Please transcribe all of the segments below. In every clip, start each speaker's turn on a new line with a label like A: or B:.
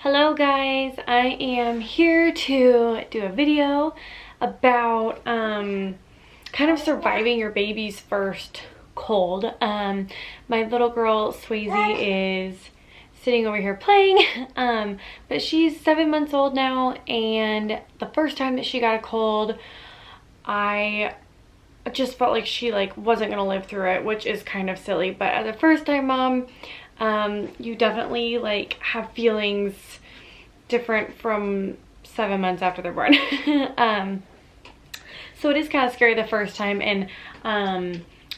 A: Hello guys, I am here to do a video about kind of surviving your baby's first cold. My little girl Swayze is sitting over here playing, but she's 7 months old now, and the first time that she got a cold, I just felt like she wasn't gonna live through it, which is kind of silly. But as a first time mom, you definitely have feelings different from 7 months after they're born. So it is kind of scary the first time, and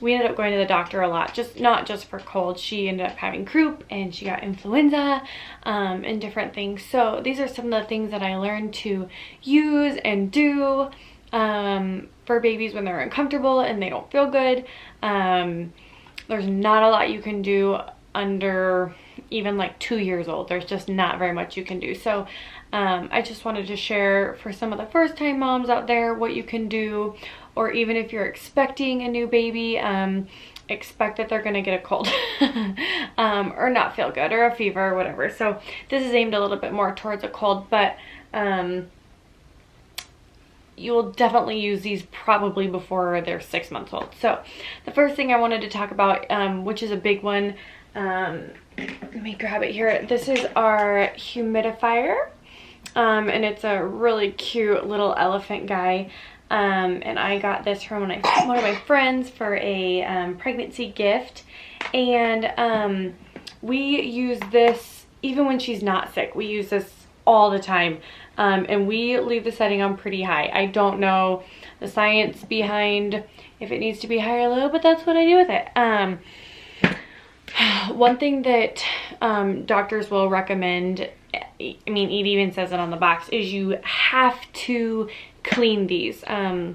A: we ended up going to the doctor a lot, not just for colds. She ended up having croup and she got influenza and different things. So these are some of the things that I learned to use and do for babies when they're uncomfortable and they don't feel good. There's not a lot you can do under even 2 years old. There's just not very much you can do. So I just wanted to share for some of the first time moms out there what you can do, or even if you're expecting a new baby, expect that they're gonna get a cold or not feel good, or a fever, or whatever. So this is aimed a little bit more towards a cold, but you will definitely use these probably before they're 6 months old. So the first thing I wanted to talk about, which is a big one, let me grab it here. This is our humidifier, and it's a really cute little elephant guy, and I got this from one of my friends for a pregnancy gift, and we use this even when she's not sick. We use this all the time, and we leave the setting on pretty high. I don't know the science behind if it needs to be high or low, but that's what I do with it. One thing that doctors will recommend, I mean, it even says it on the box, is you have to clean these. I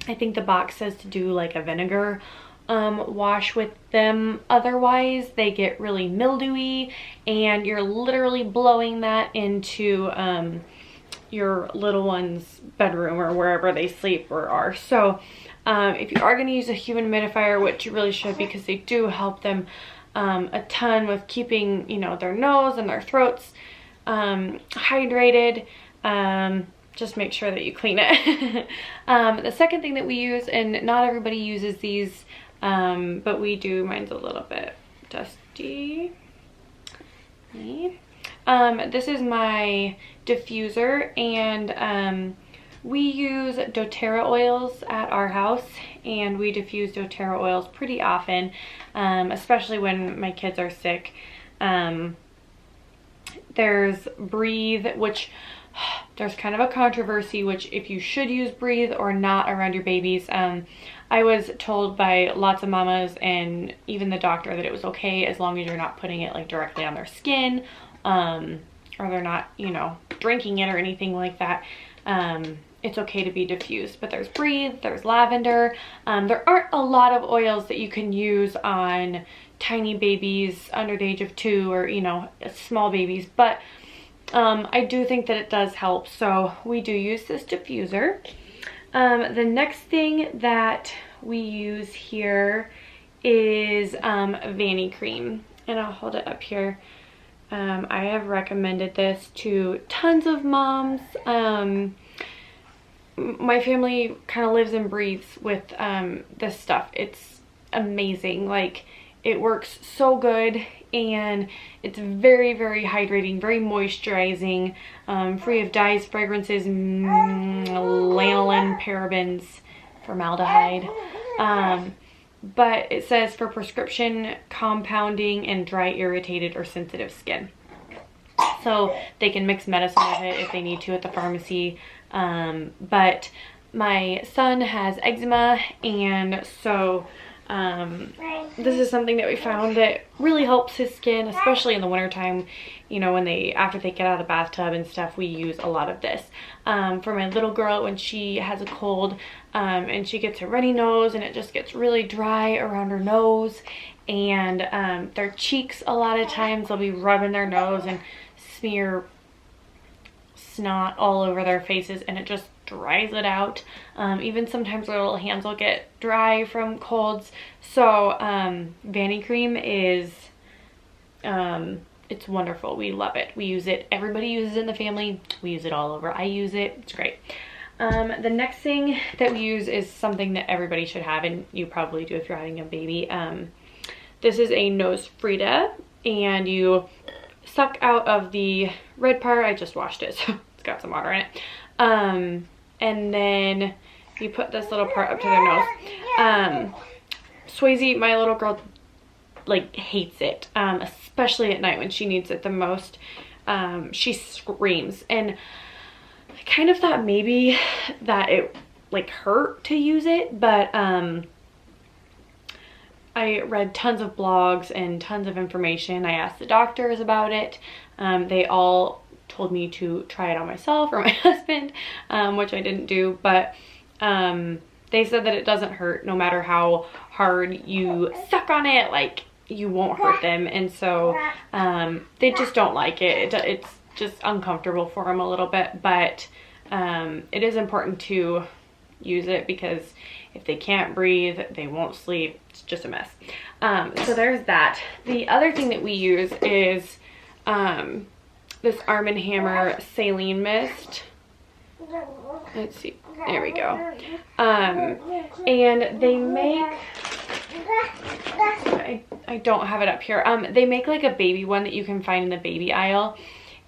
A: think the box says to do a vinegar wash with them. Otherwise they get really mildewy, and you're literally blowing that into your little one's bedroom or wherever they sleep or are. So if you are going to use a humidifier, which you really should, because they do help them a ton with keeping, their nose and their throats hydrated, just make sure that you clean it. The second thing that we use, and not everybody uses these, but we do, mine's a little bit dusty. This is my diffuser, and we use doTERRA oils at our house, and we diffuse doTERRA oils pretty often, especially when my kids are sick. There's Breathe, which there's kind of a controversy, which if you should use Breathe or not around your babies. I was told by lots of mamas and even the doctor that it was okay as long as you're not putting it directly on their skin, or they're not, drinking it or anything like that. It's okay to be diffused. But there's Breathe, there's lavender. There aren't a lot of oils that you can use on tiny babies under the age of 2, or small babies, but I do think that it does help, so we do use this diffuser. The next thing that we use here is Vani Cream, and I'll hold it up here. I have recommended this to tons of moms. My family kind of lives and breathes with this stuff. It's amazing. It works so good, and it's very, very hydrating, very moisturizing, free of dyes, fragrances, lanolin, parabens, formaldehyde. But it says for prescription, compounding, and dry, irritated, or sensitive skin. So they can mix medicine with it if they need to at the pharmacy. But my son has eczema, and so this is something that we found that really helps his skin, especially in the wintertime, when after they get out of the bathtub and stuff. We use a lot of this. For my little girl, when she has a cold, and she gets a runny nose, and it just gets really dry around her nose, and their cheeks, a lot of times they'll be rubbing their nose and smear snot all over their faces, and it just dries it out. Even sometimes their little hands will get dry from colds. So Vani Cream is it's wonderful. We love it. We use it. Everybody uses it in the family. We use it all over. I use it. It's great. The next thing that we use is something that everybody should have, and you probably do if you're having a baby. This is a Nosefrida, and you suck out of the red part. I just washed it, so it's got some water in it. And then you put this little part up to their nose. Swayze, my little girl, like, hates it, especially at night when she needs it the most. She screams, and I kind of thought maybe that it like hurt to use it, but I read tons of blogs and tons of information. I asked the doctors about it. They all told me to try it on myself or my husband, which I didn't do, but they said that it doesn't hurt no matter how hard you suck on it, like you won't hurt them. And so they just don't like it. It's just uncomfortable for them a little bit, but it is important to use it because if they can't breathe, they won't sleep. It's just a mess. So there's that. The other thing that we use is this Arm & Hammer Saline Mist. Let's see. There we go. And they make, I don't have it up here. They make like a baby one that you can find in the baby aisle.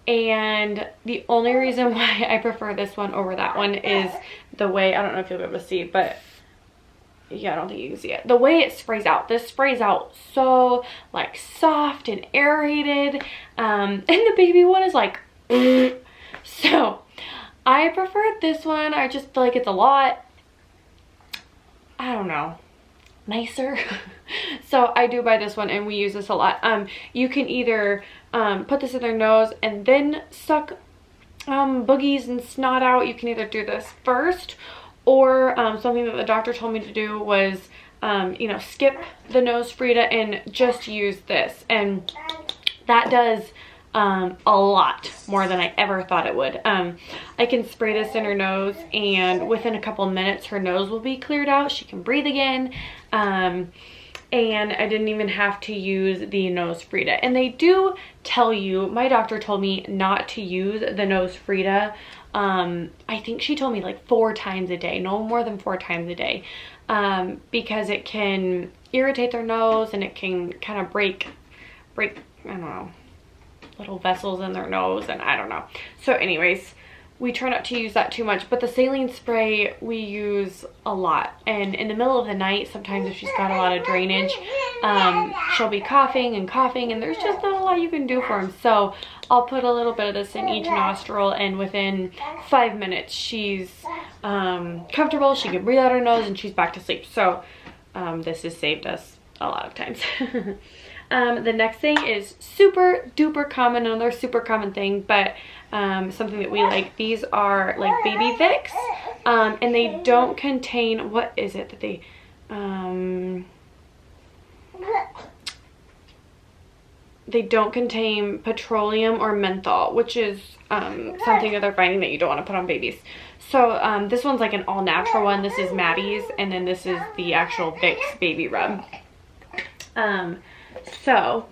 A: And the only reason why I prefer this one over that one is the way, I don't know if you'll be able to see, but yeah, I don't think you can see it. The way it sprays out. This sprays out so like soft and aerated. And the baby one is like, so I prefer this one. I just feel like it's a lot, I don't know, nicer. So I do buy this one, and we use this a lot. You can either put this in their nose and then suck boogies and snot out. You can either do this first, or something that the doctor told me to do was you know, skip the Nosefrida and just use this, and that does a lot more than I ever thought it would. I can spray this in her nose, and within a couple minutes her nose will be cleared out. She can breathe again. And I didn't even have to use the Nosefrida. And they do tell you, my doctor told me not to use the Nosefrida. I think she told me like 4 times a day, no more than 4 times a day, because it can irritate their nose, and it can kind of break, I don't know, little vessels in their nose, and I don't know. So anyways, we try not to use that too much, but the saline spray we use a lot. And in the middle of the night, sometimes if she's got a lot of drainage, she'll be coughing, and there's just not a lot you can do for them. So I'll put a little bit of this in each nostril, and within 5 minutes she's comfortable, she can breathe out her nose, and she's back to sleep. So this has saved us a lot of times. The next thing is super duper common, another super common thing, but something that we like. These are like baby Vicks, and they don't contain, what is it that they, they don't contain petroleum or menthol, which is something that they're finding that you don't want to put on babies. So this one's like an all natural one. This is Matys, and then this is the actual Vicks baby rub. So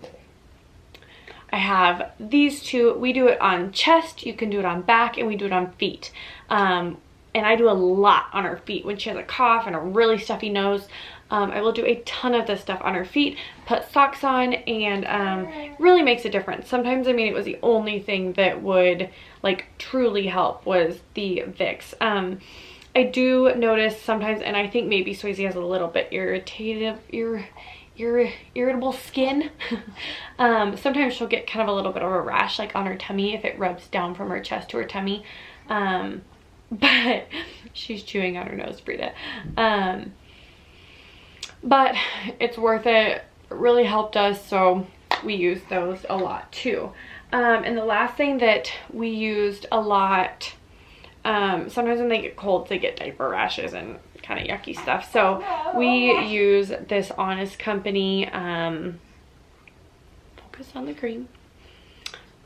A: I have these two. We do it on chest, you can do it on back, and we do it on feet. And I do a lot on her feet when she has a cough and a really stuffy nose. I will do a ton of this stuff on her feet, put socks on, and really makes a difference. Sometimes, I mean, it was the only thing that would like truly help was the Vicks. I do notice sometimes, and I think maybe Swayze has a little bit irritable skin. Sometimes she'll get kind of a little bit of a rash like on her tummy if it rubs down from her chest to her tummy. But she's chewing on her Nosefrida. But it's worth it. It really helped us, so we use those a lot too. And the last thing that we used a lot, sometimes when they get colds, they get diaper rashes and kind of yucky stuff. So we use this Honest Company, focus on the cream.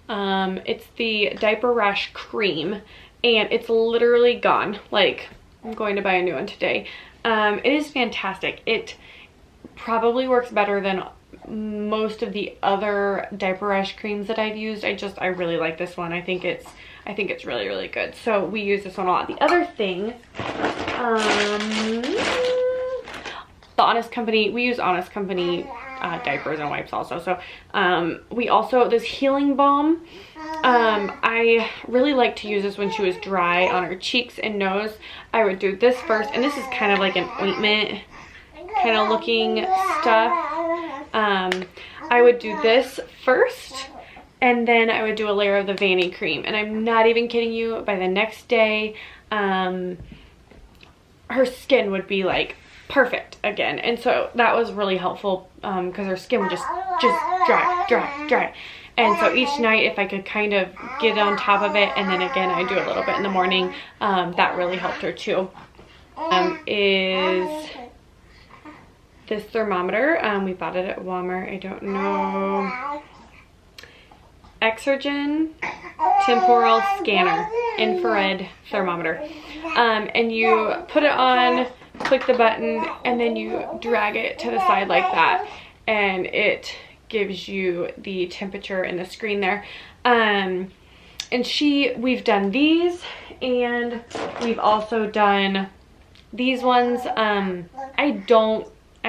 A: It's the Diaper Rash Cream, and it's literally gone. Like, I'm going to buy a new one today. It is fantastic. It probably works better than most of the other Diaper Rash creams that I've used. I really like this one. I think it's really, really good. So we use this one a lot. The other thing, the Honest Company, we use Honest Company diapers and wipes also. So we also, this healing balm, I really like to use this when she was dry on her cheeks and nose. I would do this first, and this is kind of like an ointment kind of looking stuff. I would do this first, and then I would do a layer of the Vani Cream, and I'm not even kidding you, by the next day her skin would be like perfect again. And so that was really helpful because her skin would just dry. And so each night, if I could kind of get on top of it, and then again I do a little bit in the morning, that really helped her too. Is this thermometer. We bought it at Walmart. I don't know. Exergen Temporal Scanner Infrared Thermometer. And you put it on, click the button, and then you drag it to the side like that, and it gives you the temperature in the screen there. And we've done these, and we've also done these ones. I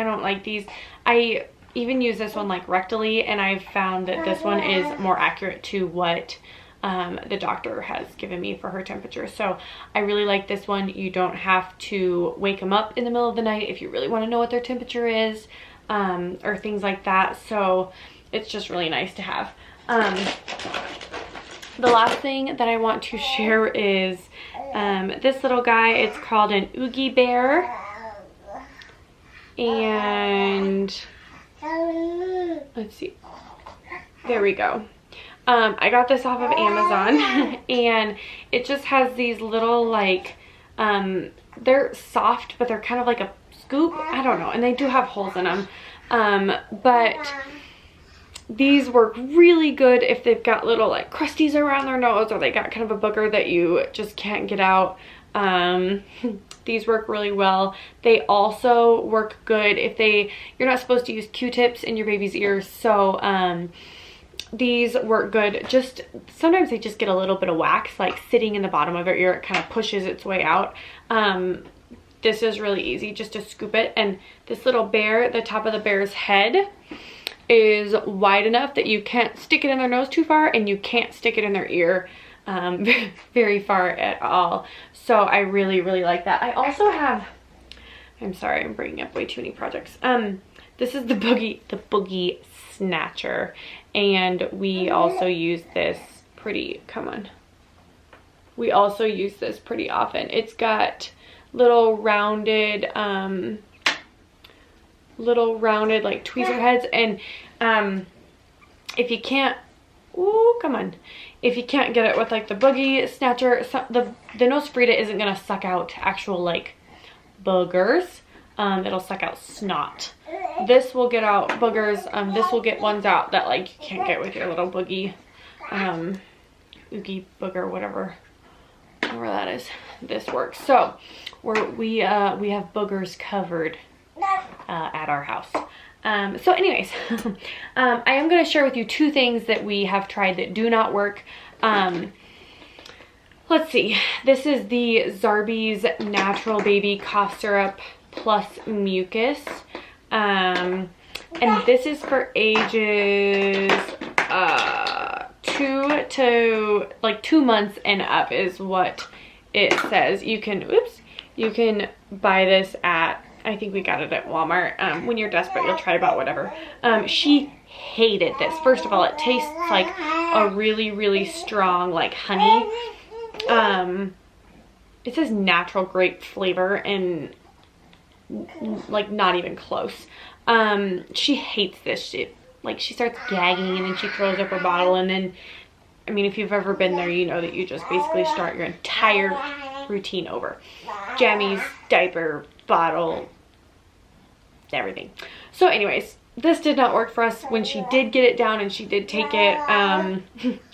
A: don't like these. I even use this one like rectally, and I've found that this one is more accurate to what the doctor has given me for her temperature. So I really like this one. You don't have to wake them up in the middle of the night if you really want to know what their temperature is, or things like that. So it's just really nice to have. The last thing that I want to share is this little guy. It's called an Oogie Bear. And let's see, there we go. I got this off of Amazon, and it just has these little like they're soft, but they're kind of like a scoop, I don't know, and they do have holes in them, but these work really good if they've got little like crusties around their nose, or they got kind of a booger that you just can't get out. These work really well. They also work good if you're not supposed to use Q-tips in your baby's ears, so these work good. Just sometimes they just get a little bit of wax like sitting in the bottom of their ear. It kind of pushes its way out. This is really easy, just to scoop it. And this little bear, the top of the bear's head is wide enough that you can't stick it in their nose too far, and you can't stick it in their ear very far at all. So I really, really like that. I also have, I'm sorry, I'm bringing up way too many projects. This is the Boogie Snatcher, and we also use this we also use this pretty often. It's got little rounded like tweezer heads, and if you can't, if you can't get it with like the Boogie Snatcher, the Nosefrida isn't gonna suck out actual like boogers. It'll suck out snot. This will get out boogers. This will get ones out that like you can't get with your little Boogie, Oogie Booger, whatever that is. This works. So we have boogers covered at our house. So anyways, I am going to share with you two things that we have tried that do not work. Let's see. This is the Zarbies Natural Baby Cough Syrup Plus Mucus. And this is for ages 2 months and up is what it says. You can buy this at, I think we got it at Walmart. When you're desperate, you'll try about whatever. She hated this. First of all, it tastes like a really, really strong like honey. It says natural grape flavor, and like not even close. She hates this shit. Like she starts gagging, and then she throws up her bottle, and then, I mean, if you've ever been there, you know that you just basically start your entire routine over. Jammies, diaper, bottle, everything. So anyways, this did not work for us. When she did get it down and she did take it,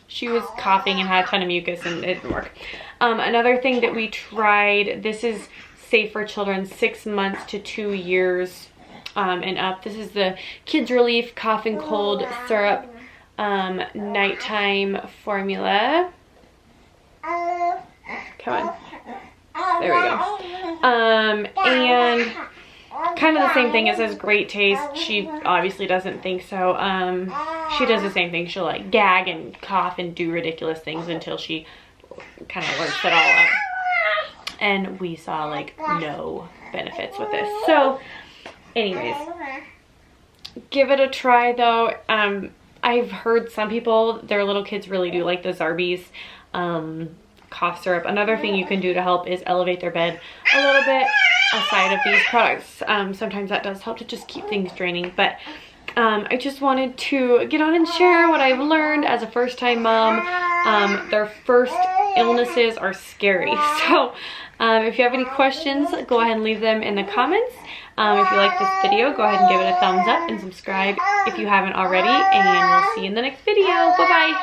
A: she was coughing and had a ton of mucus, and it didn't work. Another thing that we tried, this is safe for children 6 months to 2 years. and up. This is the Kids Relief Cough and Cold Syrup nighttime formula. Come on. There we go. And kind of the same thing. It says great taste. She obviously doesn't think so. She does the same thing. She'll like gag and cough and do ridiculous things until she kind of works it all up. And we saw like no benefits with this. So anyways, give it a try though. I've heard some people, their little kids really do like the Zarbies cough syrup. Another thing you can do to help is elevate their bed a little bit aside of these products. Sometimes that does help to just keep things draining, but I just wanted to get on and share what I've learned as a first-time mom. Their first illnesses are scary, so if you have any questions, go ahead and leave them in the comments. If you like this video, go ahead and give it a thumbs up and subscribe if you haven't already, and we'll see you in the next video. Bye bye.